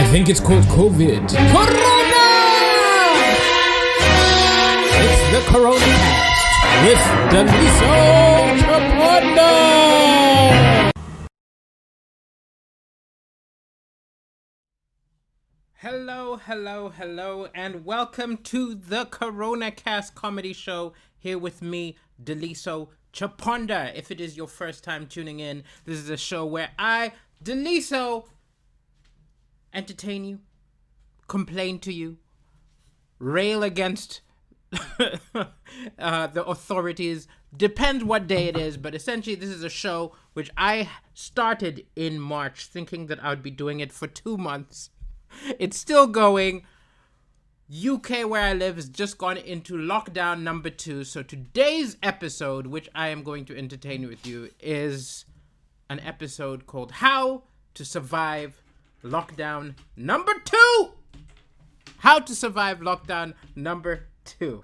I think it's called COVID. Corona! It's the Corona Cast with Untitled Chapter. Hello, and welcome to the Corona Cast comedy show here with me, Untitled Chapter. If it is your first time tuning in, this is a show where I, Untitled, entertain you, complain to you, rail against the authorities, depends what day it is, but essentially this is a show which I started in March thinking that I would be doing it for 2 months. It's still going. UK, where I live, has just gone into lockdown number 2. So today's episode, which I am going to entertain with you, is an episode called How to Survive Lockdown Number 2. How to Survive Lockdown Number 2.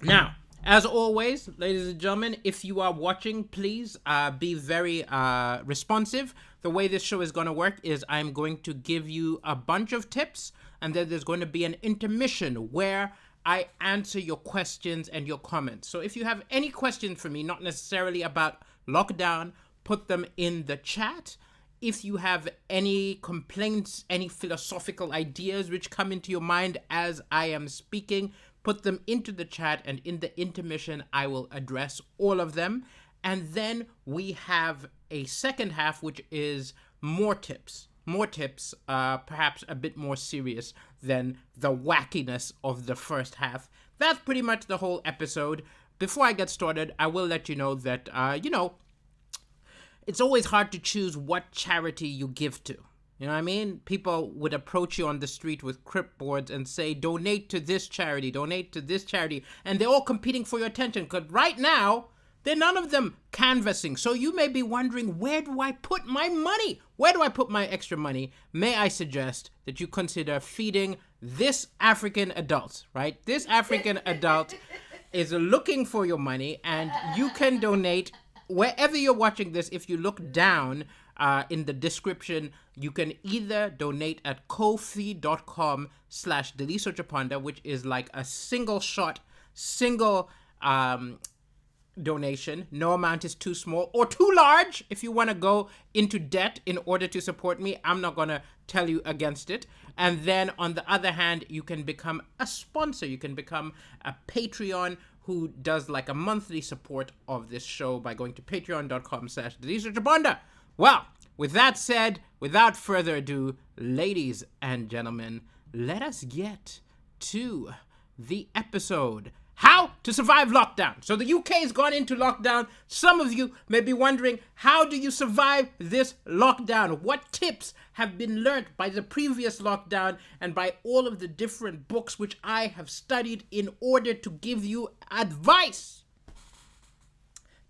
Now, as always, ladies and gentlemen, if you are watching, please be very responsive. The way this show is going to work is I'm going to give you a bunch of tips, and then there's going to be an intermission where I answer your questions and your comments. So if you have any questions for me, not necessarily about lockdown, put them in the chat. If you have any complaints, any philosophical ideas which come into your mind as I am speaking, put them into the chat, and in the intermission, I will address all of them. And then we have a second half, which is more tips, perhaps a bit more serious than the wackiness of the first half. That's pretty much the whole episode. Before I get started, I will let you know that, it's always hard to choose what charity you give to. You know what I mean? People would approach you on the street with clipboards and say, donate to this charity, donate to this charity. And they're all competing for your attention, because right now, they're none of them canvassing. So you may be wondering, where do I put my money? Where do I put my extra money? May I suggest that you consider feeding this African adult, right? This African adult is looking for your money, and you can donate wherever you're watching this. If you look down in the description, you can either donate at kofi.com/DelisoJapanda, which is like a single donation. No amount is too small or too large. If you want to go into debt in order to support me, I'm not going to tell you against it. And then on the other hand, you can become a sponsor. You can become a Patreon who does like a monthly support of this show by going to patreon.com/DelisoJapanda. Well, with that said, without further ado, ladies and gentlemen, let us get to the episode. How to survive lockdown. So the UK has gone into lockdown. Some of you may be wondering, how do you survive this lockdown? What tips have been learned by the previous lockdown and by all of the different books which I have studied in order to give you advice?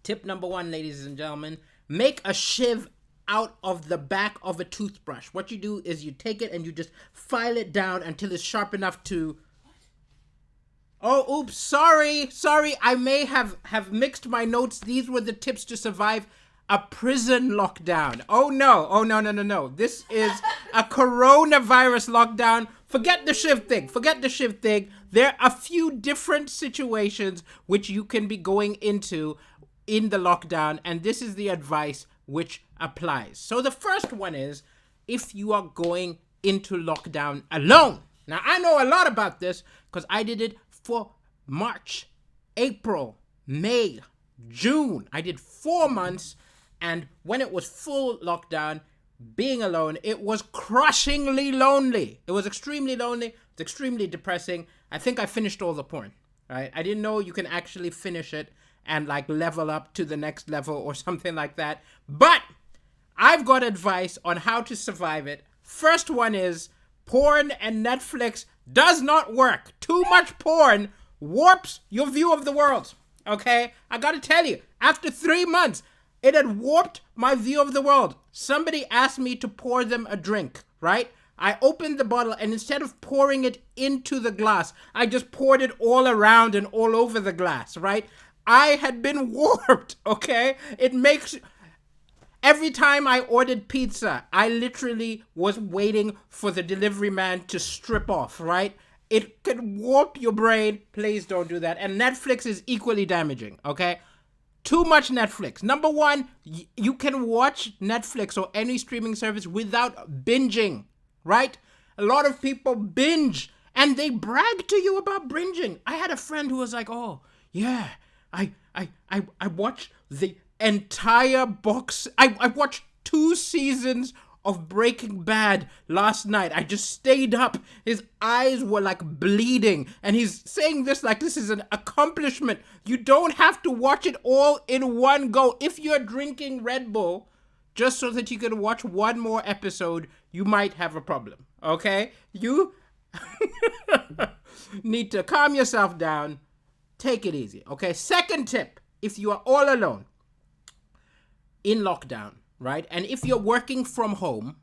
Tip number 1, ladies and gentlemen, make a shiv out of the back of a toothbrush. What you do is you take it and you just file it down until it's sharp enough to... Oh, oops, sorry, I may have mixed my notes. These were the tips to survive a prison lockdown. Oh no. This is a coronavirus lockdown. Forget the shiv thing. There are a few different situations which you can be going into in the lockdown, and this is the advice which applies. So the first one is, if you are going into lockdown alone. Now, I know a lot about this because I did it for March, April, May, June. I did 4 months, and when it was full lockdown, being alone, it was crushingly lonely. It was extremely lonely. It's extremely depressing. I think I finished all the porn, right? I didn't know you can actually finish it and like level up to the next level or something like that. But I've got advice on how to survive it. First one is, porn and Netflix does not work. Too much porn warps your view of the world, okay? I gotta tell you, after 3 months, it had warped my view of the world. Somebody asked me to pour them a drink, right? I opened the bottle, and instead of pouring it into the glass, I just poured it all around and all over the glass, right? I had been warped, okay? It makes... Every time I ordered pizza, I literally was waiting for the delivery man to strip off, right? It could warp your brain. Please don't do that. And Netflix is equally damaging, okay? Too much Netflix. Number one, you can watch Netflix or any streaming service without binging, right? A lot of people binge and they brag to you about binging. I had a friend who was like, oh, yeah, I watched the entire box. I watched 2 seasons of Breaking Bad last night. I just stayed up. His eyes were like bleeding. And he's saying this like this is an accomplishment. You don't have to watch it all in one go. If you're drinking Red Bull just so that you can watch one more episode, you might have a problem. Okay? You need to calm yourself down. Take it easy. Okay? Second tip, if you are all alone in lockdown, right? And if you're working from home,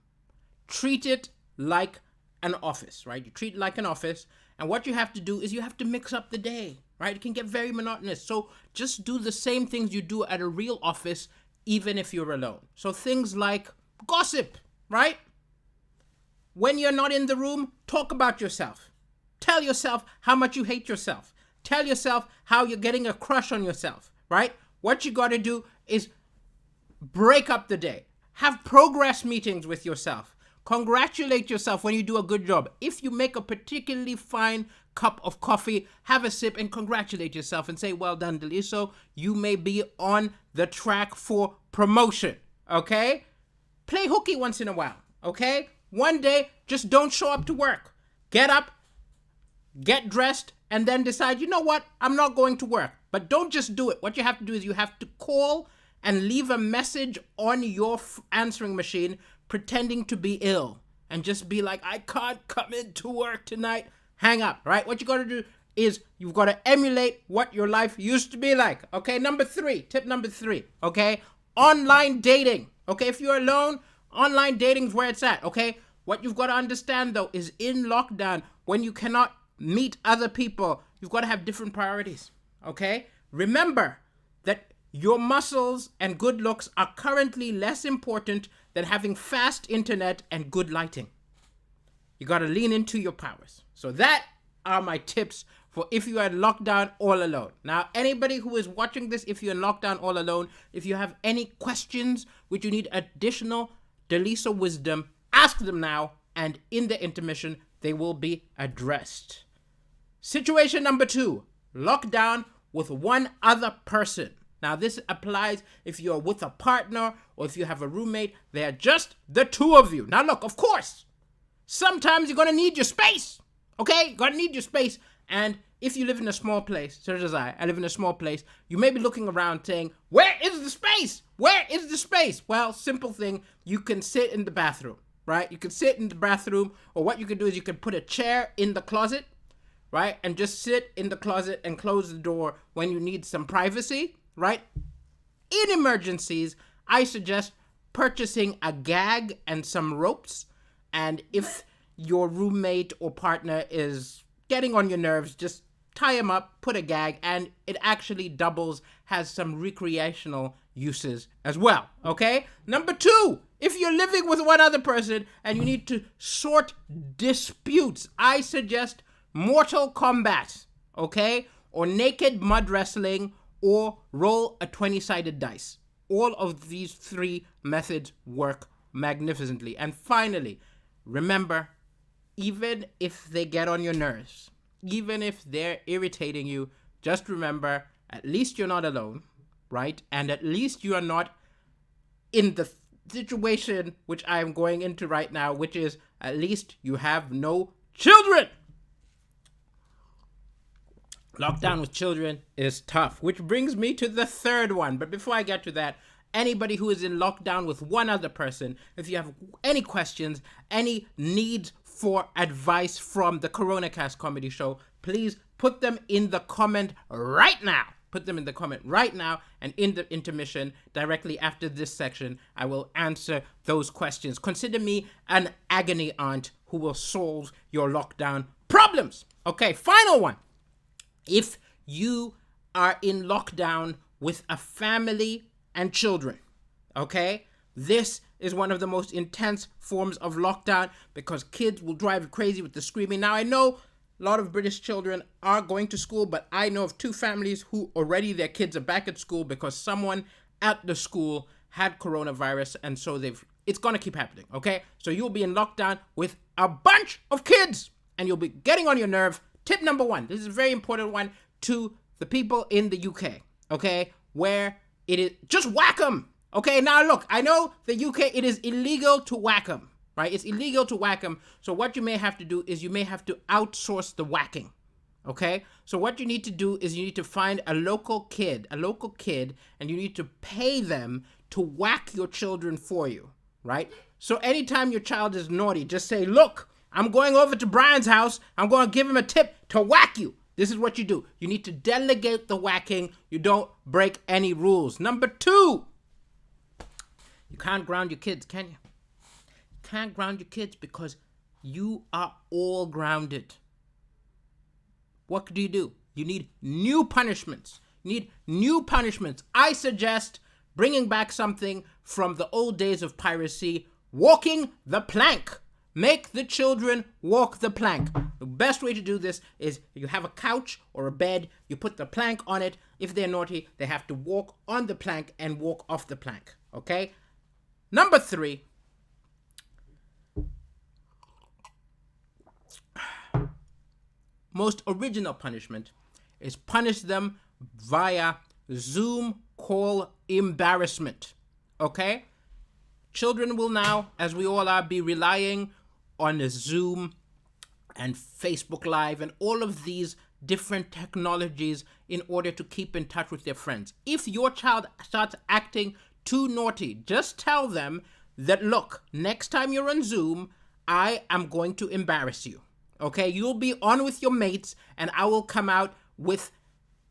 treat it like an office, right? You treat it like an office. And what you have to do is you have to mix up the day, right? It can get very monotonous. So just do the same things you do at a real office, even if you're alone. So things like gossip, right? When you're not in the room, talk about yourself. Tell yourself how much you hate yourself. Tell yourself how you're getting a crush on yourself, right? What you got to do is break up the day. Have progress meetings with yourself. Congratulate yourself when you do a good job. If you make a particularly fine cup of coffee, have a sip and congratulate yourself and say, well done, Deliso. You may be on the track for promotion, okay? Play hooky once in a while, okay? One day, just don't show up to work. Get up, get dressed, and then decide, you know what? I'm not going to work. But don't just do it. What you have to do is you have to call and leave a message on your answering machine pretending to be ill and just be like, I can't come into work tonight. Hang up, right? What you got to do is you've got to emulate what your life used to be like. Okay, tip number 3, okay? Online dating, okay? If you're alone, online dating is where it's at, okay? What you've got to understand, though, is in lockdown, when you cannot meet other people, you've got to have different priorities, okay? Remember that your muscles and good looks are currently less important than having fast internet and good lighting. You got to lean into your powers. So that are my tips for if you are in lockdown all alone. Now, anybody who is watching this, if you're in lockdown all alone, if you have any questions which you need additional Deliso wisdom, ask them now, and in the intermission, they will be addressed. Situation number 2, lockdown with one other person. Now, this applies if you're with a partner or if you have a roommate. They are just the 2 of you. Now, look, of course, sometimes you're going to need your space, okay? You're going to need your space. And if you live in a small place, such as I live in a small place, you may be looking around saying, where is the space? Where is the space? Well, simple thing, you can sit in the bathroom, right? You can sit in the bathroom, or what you can do is you can put a chair in the closet, right? And just sit in the closet and close the door when you need some privacy, right? In emergencies, I suggest purchasing a gag and some ropes. And if your roommate or partner is getting on your nerves, just tie them up, put a gag, and it actually doubles, has some recreational uses as well, okay? Number 2, if you're living with one other person and you need to sort disputes, I suggest Mortal Kombat, okay? Or naked mud wrestling, or roll a 20-sided dice. All of these 3 methods work magnificently. And finally, remember, even if they get on your nerves, even if they're irritating you, just remember, at least you're not alone, right? And at least you are not in the situation which I am going into right now, which is at least you have no children. Lockdown with children is tough, which brings me to the 3rd one. But before I get to that, anybody who is in lockdown with one other person, if you have any questions, any needs for advice from the CoronaCast comedy show, please put them in the comment right now. Put them in the comment right now, and in the intermission, directly after this section, I will answer those questions. Consider me an agony aunt who will solve your lockdown problems. Okay, final one. If you are in lockdown with a family and children, okay, This is one of the most intense forms of lockdown because kids will drive you crazy with the screaming. Now, I know a lot of British children are going to school, but I know of 2 families who already their kids are back at school because someone at the school had coronavirus, and so it's going to keep happening, okay? So you'll be in lockdown with a bunch of kids, and you'll be getting on your nerve. Tip number 1, this is a very important one to the people in the UK, okay? Where it is, just whack them. Okay, now look, I know the UK, it is illegal to whack them, right? It's illegal to whack them. So what you may have to do is you may have to outsource the whacking, okay? So what you need to do is you need to find a local kid, and you need to pay them to whack your children for you, right? So anytime your child is naughty, just say, look, I'm going over to Brian's house. I'm going to give him a tip to whack you. This is what you do. You need to delegate the whacking. You don't break any rules. Number 2. You can't ground your kids, can you? You can't ground your kids because you are all grounded. What do? You need new punishments. I suggest bringing back something from the old days of piracy, walking the plank. Make the children walk the plank. The best way to do this is you have a couch or a bed, you put the plank on it. If they're naughty, they have to walk on the plank and walk off the plank, okay? Number 3, most original punishment is punish them via Zoom call embarrassment, okay? Children will now, as we all are, be relying on Zoom and Facebook Live and all of these different technologies in order to keep in touch with their friends. If your child starts acting too naughty, just tell them that, look, next time you're on Zoom, I am going to embarrass you. Okay, you'll be on with your mates and I will come out with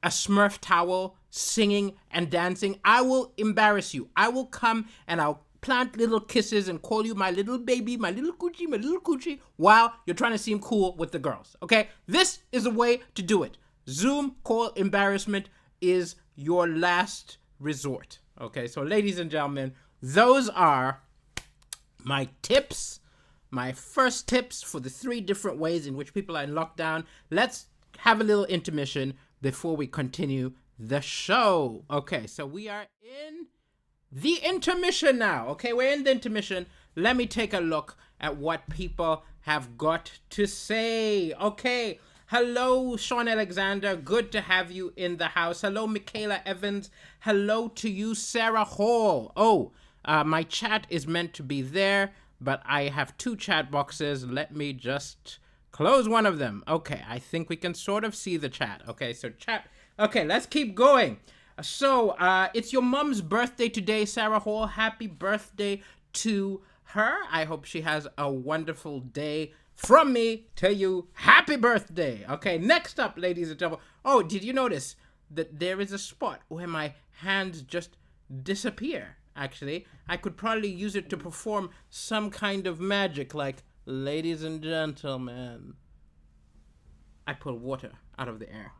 a Smurf towel, singing and dancing. I will embarrass you. I will come and I'll plant little kisses and call you my little baby, my little coochie, while you're trying to seem cool with the girls. Okay, this is a way to do it. Zoom call embarrassment is your last resort. Okay, so ladies and gentlemen, those are my tips, my first tips for the 3 different ways in which people are in lockdown. Let's have a little intermission before we continue the show. Okay, so we are in the intermission now. Okay, we're in the intermission. Let me take a look at what people have got to say. Okay, hello, Sean Alexander. Good to have you in the house. Hello, Michaela Evans. Hello to you, Sarah Hall. Oh, my chat is meant to be there, but I have 2 chat boxes. Let me just close one of them. Okay, I think we can sort of see the chat. Okay, so chat. Okay, let's keep going. So, it's your mom's birthday today, Sarah Hall. Happy birthday to her. I hope she has a wonderful day. From me to you, happy birthday. Okay, next up, ladies and gentlemen. Oh, did you notice that there is a spot where my hands just disappear? Actually, I could probably use it to perform some kind of magic, like, ladies and gentlemen, I pull water out of the air.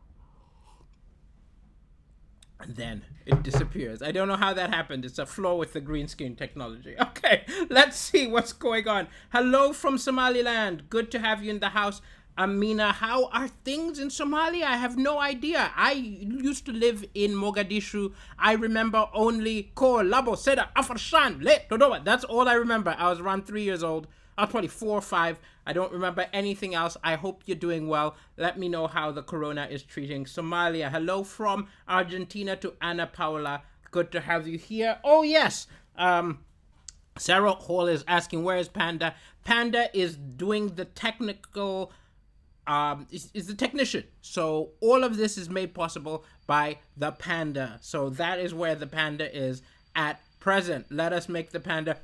And then it disappears. I don't know how that happened. It's a flaw with the green screen technology. Okay, let's see what's going on. Hello from Somaliland. Good to have you in the house. Amina, how are things in Somalia? I have no idea. I used to live in Mogadishu. I remember only Ko, Labo, Seda, Afarshan, Le, Dodoba. That's all I remember. I was around 3 years old. I was probably 4 or 5. I don't remember anything else. I hope you're doing well. Let me know how the corona is treating Somalia. Hello from Argentina to Ana Paula. Good to have you here. Oh, yes. Sarah Hall is asking, where is Panda? Panda is doing the technical... is the technician. So all of this is made possible by the Panda. So that is where the Panda is at present. Let us make the Panda...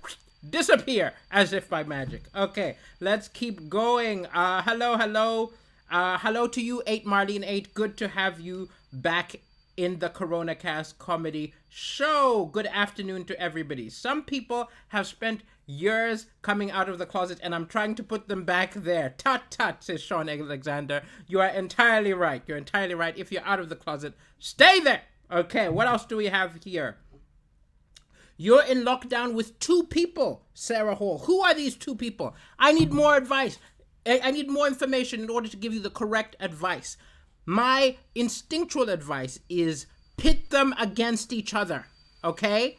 disappear as if by magic. Okay, let's keep going. Hello to you, 8 Marlene 8. Good to have you back in the Corona Cast comedy show. Good afternoon to everybody. Some people have spent years coming out of the closet and I'm trying to put them back there. Tut tut, says Sean Alexander. You are entirely right. If you're out of the closet, stay there. Okay, what else do we have here? You're in lockdown with 2 people, Sarah Hall. Who are these 2 people? I need more advice. I need more information in order to give you the correct advice. My instinctual advice is pit them against each other, okay?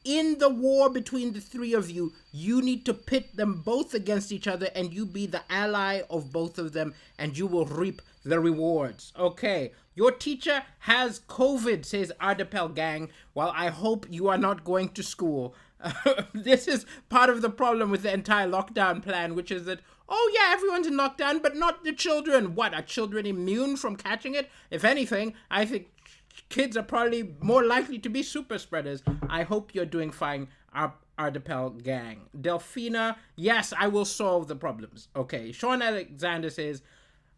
In the war between the 3 of you, you need to pit them both against each other, and you be the ally of both of them, and you will reap the rewards. Okay, your teacher has COVID, says Ardapel Gang. Well, I hope you are not going to school. This is part of the problem with the entire lockdown plan, which is that, oh yeah, everyone's in lockdown, but not the children. What, are children immune from catching it? If anything, I think kids are probably more likely to be super spreaders. I hope you're doing fine, Ardapel Gang. Delphina, yes, I will solve the problems. Okay, Sean Alexander says,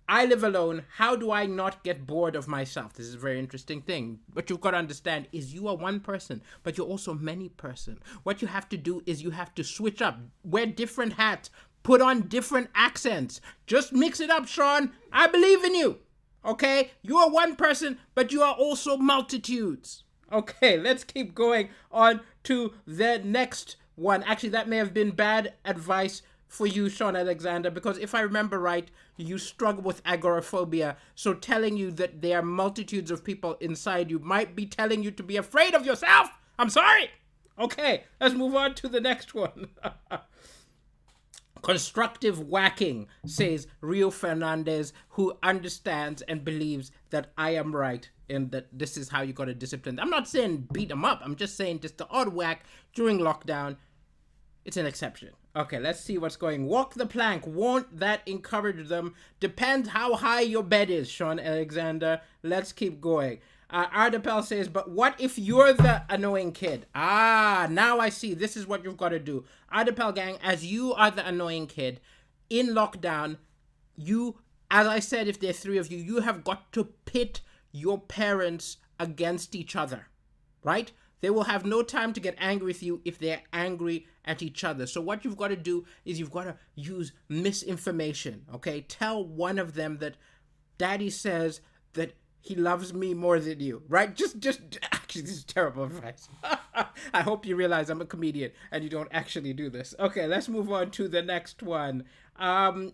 I live alone. How do I not get bored of myself? This is a very interesting thing. What you've got to understand is you are one person, but you're also many person. What you have to do is you have to switch up, wear different hats, put on different accents. Just mix it up, Sean. I believe in you. Okay? You are one person, but you are also multitudes. Okay, let's keep going on to the next one. Actually, that may have been bad advice for you, Sean Alexander, because if I remember right, you struggle with agoraphobia. So telling you that there are multitudes of people inside you might be telling you to be afraid of yourself. I'm sorry. Okay, let's move on to the next one. Constructive whacking, says Rio Fernandez, who understands and believes that I am right and that this is how you got to discipline. I'm not saying beat them up. I'm just saying just the odd whack during lockdown. It's an exception. Okay, let's see what's going. Walk the plank. Won't that encourage them? Depends how high your bed is, Sean Alexander. Let's keep going. Ardapel says, but what if you're the annoying kid? Now I see. This is what you've got to do. Ardapel Gang, as you are the annoying kid, in lockdown, you, as I said, if there's 3 of you, you have got to pit your parents against each other, right? They will have no time to get angry with you if they're angry at each other. So what you've got to do is you've got to use misinformation, okay? Tell one of them that daddy says that he loves me more than you, right? Just actually, this is terrible advice. I hope you realize I'm a comedian and you don't actually do this. Okay, let's move on to the next one.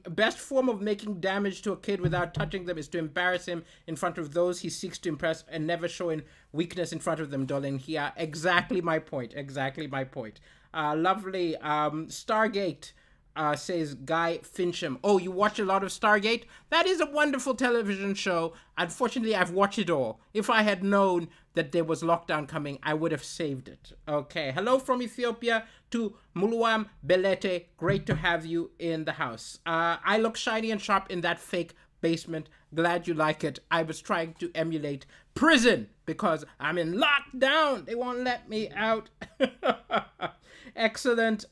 Best form of making damage to a kid without touching them is to embarrass him in front of those he seeks to impress and never showing weakness in front of them, darling. Here, exactly my point. Exactly my point. Lovely. Stargate. Says Guy Fincham. Oh, you watch a lot of Stargate? That is a wonderful television show. Unfortunately, I've watched it all. If I had known that there was lockdown coming, I would have saved it. Okay. Hello from Ethiopia to Muluam Belete. Great to have you in the house. I look shiny and sharp in that fake basement. Glad you like it. I was trying to emulate prison because I'm in lockdown. They won't let me out. Excellent.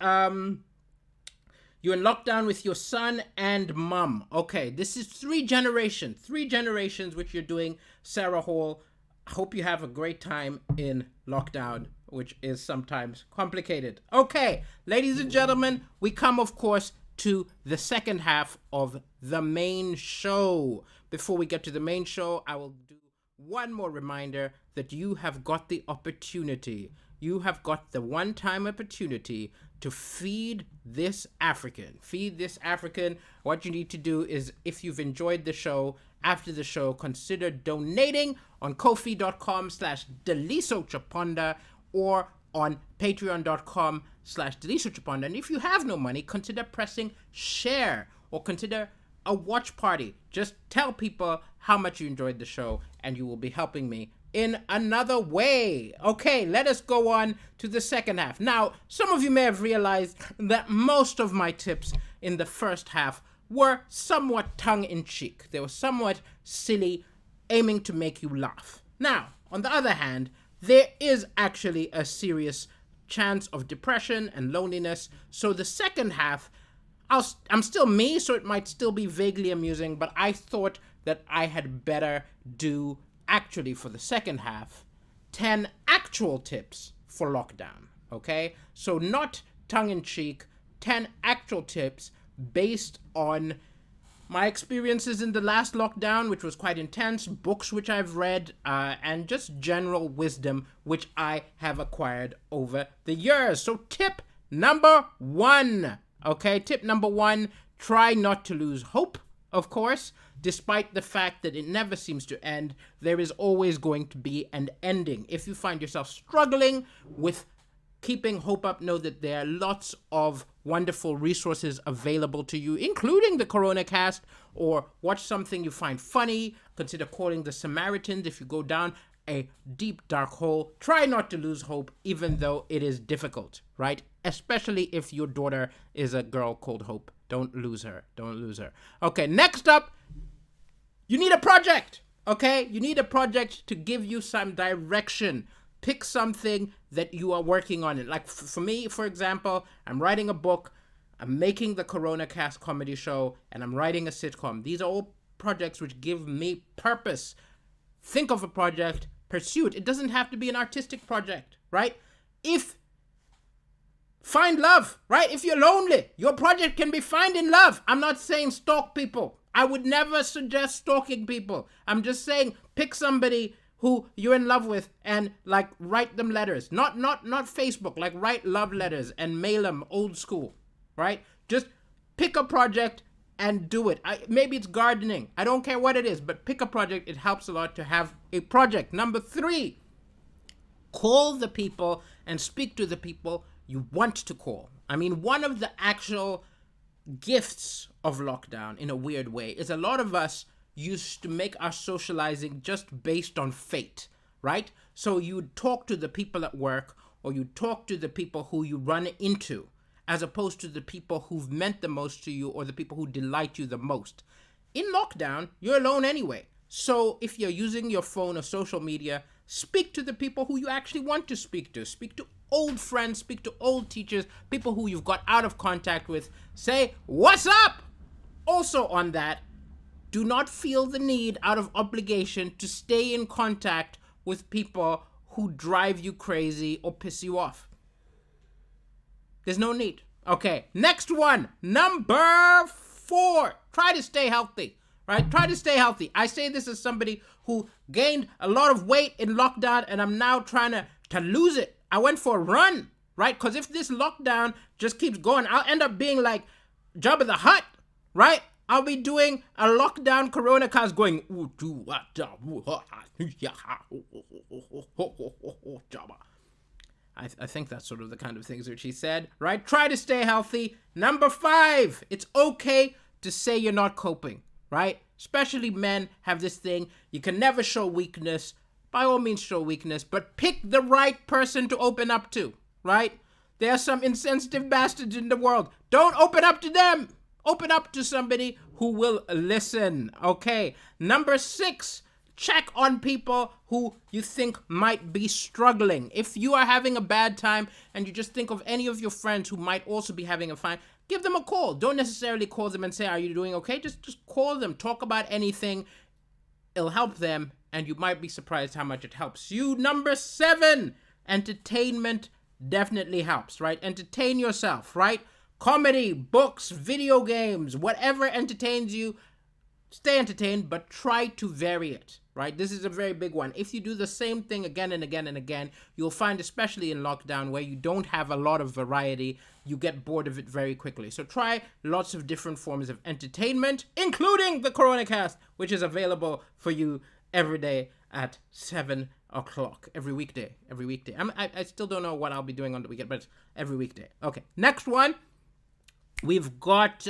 You're in lockdown with your son and mom. Okay, this is 3 generations. 3 generations which you're doing, Sarah Hall. I hope you have a great time in lockdown, which is sometimes complicated. Okay, ladies and gentlemen, we come, of course, to the second half of the main show. Before we get to the main show, I will do one more reminder that you have got the opportunity. You have got the one-time opportunity to feed this African. Feed this African. What you need to do is, if you've enjoyed the show, after the show, consider donating on kofi.com/Daliso Chaponda or on patreon.com/Daliso Chaponda. And if you have no money, consider pressing share or consider a watch party. Just tell people how much you enjoyed the show and you will be helping me in another way. Okay, let us go on to the second half. Now, some of you may have realized that most of my tips in the first half were somewhat tongue-in-cheek. They were somewhat silly, aiming to make you laugh. Now, on the other hand, there is actually a serious chance of depression and loneliness. So the second half, I'm still me, so it might still be vaguely amusing, but I thought that I had better do, actually, for the second half, 10 actual tips for lockdown, okay? So not tongue-in-cheek, 10 actual tips based on my experiences in the last lockdown, which was quite intense, books which I've read, and just general wisdom which I have acquired over the years. So tip number 1, okay? Tip number 1, try not to lose hope, of course. Despite the fact that it never seems to end, there is always going to be an ending. If you find yourself struggling with keeping hope up, know that there are lots of wonderful resources available to you, including the Corona Cast, or watch something you find funny. Consider calling the Samaritans if you go down a deep, dark hole. Try not to lose hope, even though it is difficult, right? Especially if your daughter is a girl called Hope. Don't lose her. Don't lose her. Okay, next up, you need a project, okay? You need a project to give you some direction. Pick something that you are working on. Like for me, for example, I'm writing a book, I'm making the Corona Cast comedy show, and I'm writing a sitcom. These are all projects which give me purpose. Think of a project, pursue it. It doesn't have to be an artistic project, right? Find love, right? If you're lonely, your project can be finding love. I'm not saying stalk people. I would never suggest stalking people. I'm just saying pick somebody who you're in love with and like write them letters. Not Facebook, like write love letters and mail them old school, right? Just pick a project and do it. Maybe it's gardening. I don't care what it is, but pick a project. It helps a lot to have a project. Number 3, call the people and speak to the people you want to call. I mean, one of the actual gifts of lockdown, in a weird way, is a lot of us used to make our socializing just based on fate, right? So you'd talk to the people at work, or you talk to the people who you run into, as opposed to the people who've meant the most to you or the people who delight you the most. In lockdown, you're alone anyway. So if you're using your phone or social media, speak to the people who you actually want to speak to. Speak to old friends, speak to old teachers, people who you've got out of contact with. Say, what's up? Also on that, do not feel the need out of obligation to stay in contact with people who drive you crazy or piss you off. There's no need. Okay, next one. Number 4. Try to stay healthy, right? Try to stay healthy. I say this as somebody who gained a lot of weight in lockdown and I'm now trying to lose it. I went for a run, right? Because if this lockdown just keeps going, I'll end up being like Jabba the Hutt, right? I'll be doing a lockdown Corona Cast going, I think that's sort of the kind of things that she said, right? Try to stay healthy. Number 5, it's okay to say you're not coping, right? Especially men have this thing. You can never show weakness. By all means, show weakness, but pick the right person to open up to, right? There are some insensitive bastards in the world. Don't open up to them. Open up to somebody who will listen, okay? Number 6, check on people who you think might be struggling. If you are having a bad time and you just think of any of your friends who might also be having a fine, give them a call. Don't necessarily call them and say, are you doing okay? Just call them. Talk about anything. It'll help them, and you might be surprised how much it helps you. Number 7, entertainment definitely helps, right? Entertain yourself, right? Comedy, books, video games, whatever entertains you, stay entertained, but try to vary it, right? This is a very big one. If you do the same thing again and again and again, you'll find, especially in lockdown, where you don't have a lot of variety, you get bored of it very quickly. So try lots of different forms of entertainment, including the Corona Cast, which is available for you every day at 7 o'clock, every weekday. I still don't know what I'll be doing on the weekend, but it's every weekday. Okay, next one. We've got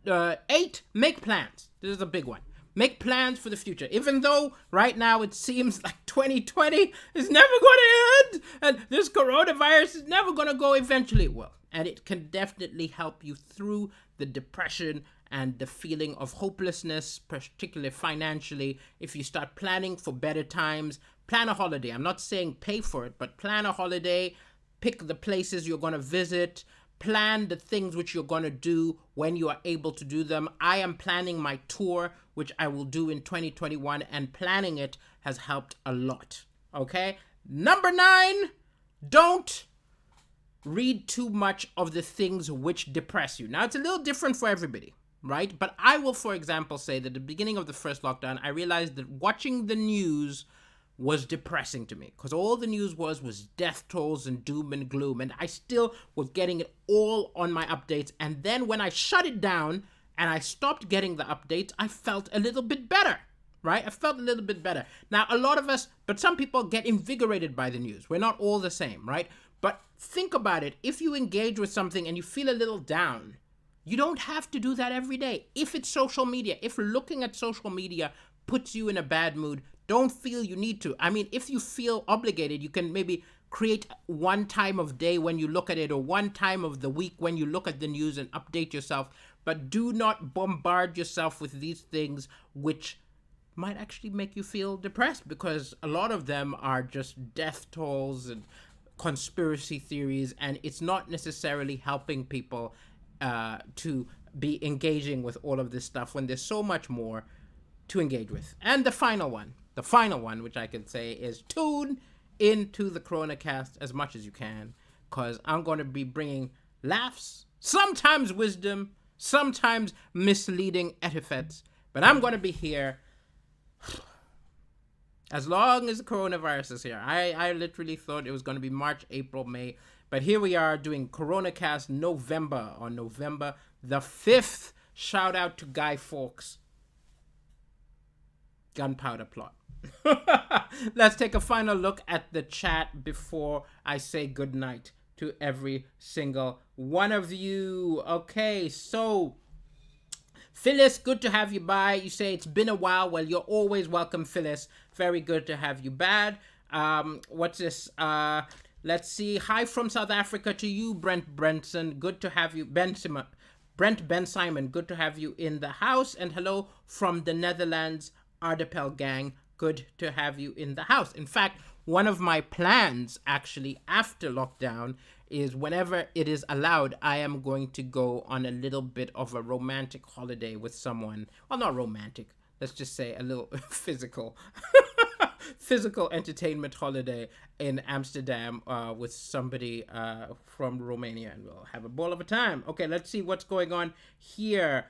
8, make plans. This is a big one. Make plans for the future. Even though right now it seems like 2020 is never going to end and this coronavirus is never going to go, eventually it will. And it can definitely help you through the depression and the feeling of hopelessness, particularly financially. If you start planning for better times, plan a holiday. I'm not saying pay for it, but plan a holiday, pick the places you're going to visit, plan the things which you're going to do when you are able to do them. I am planning my tour, which I will do in 2021, and planning it has helped a lot. Okay? Number 9, don't read too much of the things which depress you. Now, it's a little different for everybody, right? But I will, for example, say that at the beginning of the first lockdown, I realized that watching the news was depressing to me because all the news was death tolls and doom and gloom, and I still was getting it all on my updates. And then when I shut it down and I stopped getting the updates, I felt a little bit better, right? I felt a little bit better. Now, a lot of us, but some people get invigorated by the news. We're not all the same, right? But think about it. If you engage with something and you feel a little down, you don't have to do that every day. If it's social media, if looking at social media puts you in a bad mood, don't feel you need to. I mean, if you feel obligated, you can maybe create one time of day when you look at it, or one time of the week when you look at the news and update yourself. But do not bombard yourself with these things which might actually make you feel depressed, because a lot of them are just death tolls and conspiracy theories, and it's not necessarily helping people to be engaging with all of this stuff when there's so much more to engage with. And the final one, which I can say, is tune into the CoronaCast as much as you can, because I'm going to be bringing laughs, sometimes wisdom, sometimes misleading epithets, but I'm going to be here as long as the coronavirus is here. I literally thought it was going to be March, April, May, but here we are doing CoronaCast November, on November the 5th. Shout out to Guy Fawkes. Gunpowder plot. Let's take a final look at the chat before I say goodnight to every single one of you. Okay, so Phyllis, good to have you by. You say it's been a while. Well, you're always welcome, Phyllis. Very good to have you back. What's this? Let's see. Hi from South Africa to you, Brent Benson. Good to have you. Brent Ben Simon, good to have you in the house. And hello from the Netherlands, Ardepel gang. Good to have you in the house. In fact, one of my plans actually after lockdown is whenever it is allowed, I am going to go on a little bit of a romantic holiday with someone. Well, not romantic. Let's just say a little physical entertainment holiday in Amsterdam with somebody from Romania, and we'll have a ball of a time. Okay, let's see what's going on here.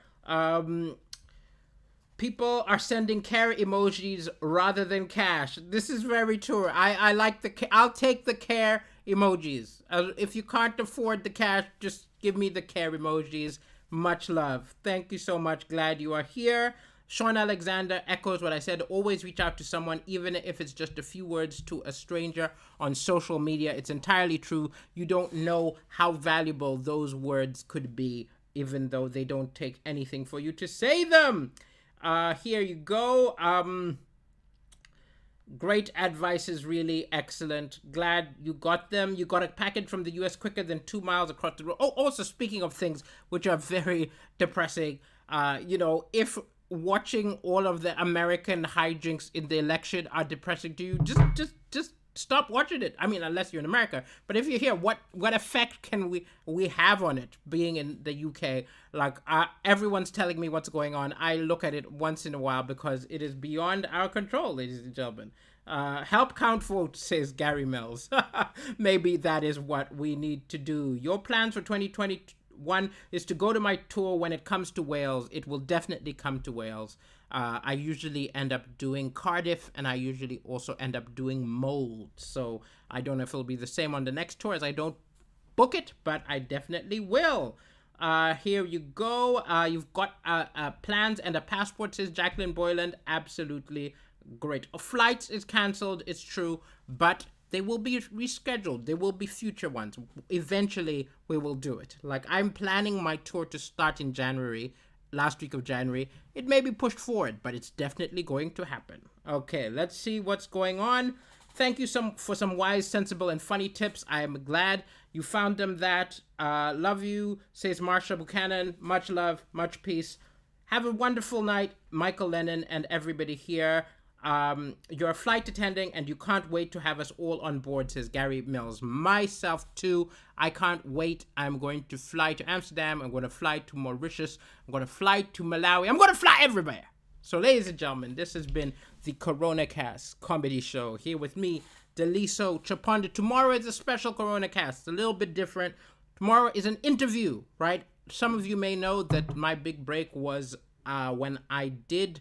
People are sending care emojis rather than cash. This is very true. I like I'll take the care emojis. If you can't afford the cash, just give me the care emojis. Much love. Thank you so much. Glad you are here. Sean Alexander echoes what I said. Always reach out to someone, even if it's just a few words to a stranger on social media. It's entirely true. You don't know how valuable those words could be, even though they don't take anything for you to say them. Here you go. Great advice is really excellent. Glad you got them. You got a package from the US quicker than 2 miles across the road. Oh, also speaking of things which are very depressing, if watching all of the American hijinks in the election are depressing to you, just stop watching it. I mean, unless you're in America. But if you're here, what effect can we have on it being in the UK? Like, everyone's telling me what's going on. I look at it once in a while because it is beyond our control, ladies and gentlemen. Help count votes, says Gary Mills. Maybe that is what we need to do. Your plans for 2021 is to go to my tour when it comes to Wales. It will definitely come to Wales. I usually end up doing Cardiff, and I usually also end up doing Mold. So I don't know if it'll be the same on the next tour, as I don't book it, but I definitely will. Here you go. You've got plans and a passport, says Jacqueline Boyland. Absolutely great. Flights is cancelled, it's true, but they will be rescheduled. There will be future ones. Eventually, we will do it. Like, I'm planning my tour to start in January, last week of January. It may be pushed forward, but it's definitely going to happen. Okay, let's see what's going on. Thank you for some wise, sensible, and funny tips. I am glad you found them. Love you, says Marsha Buchanan. Much love, much peace. Have a wonderful night, Michael Lennon and everybody here. You're a flight attendant and you can't wait to have us all on board, says Gary Mills. Myself too. I can't wait. I'm going to fly to Amsterdam. I'm going to fly to Mauritius. I'm going to fly to Malawi. I'm going to fly everywhere. So, ladies and gentlemen, this has been the CoronaCast comedy show. Here with me, Daliso Chapanda. Tomorrow is a special CoronaCast. It's a little bit different. Tomorrow is an interview, right? some of you may know that my big break was when I did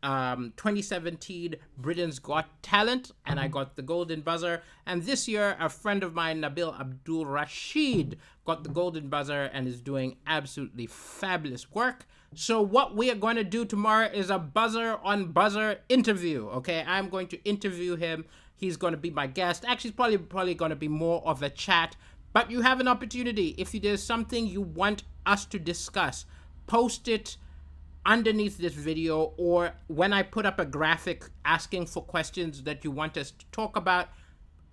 2017 Britain's Got Talent, and I got the golden buzzer. And this year, a friend of mine, Nabil Abdul Rashid, got the golden buzzer and is doing absolutely fabulous work. So what we are going to do tomorrow is a buzzer on buzzer interview. Okay, I'm going to interview him. He's going to be my guest. Actually, it's probably going to be more of a chat. But you have an opportunity. If there's something you want us to discuss, post it underneath this video, or when I put up a graphic asking for questions that you want us to talk about,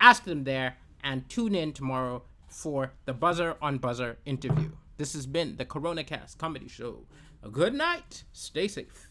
ask them there, and tune in tomorrow for the buzzer on buzzer interview. This has been the CoronaCast Comedy Show. A good night. Stay safe.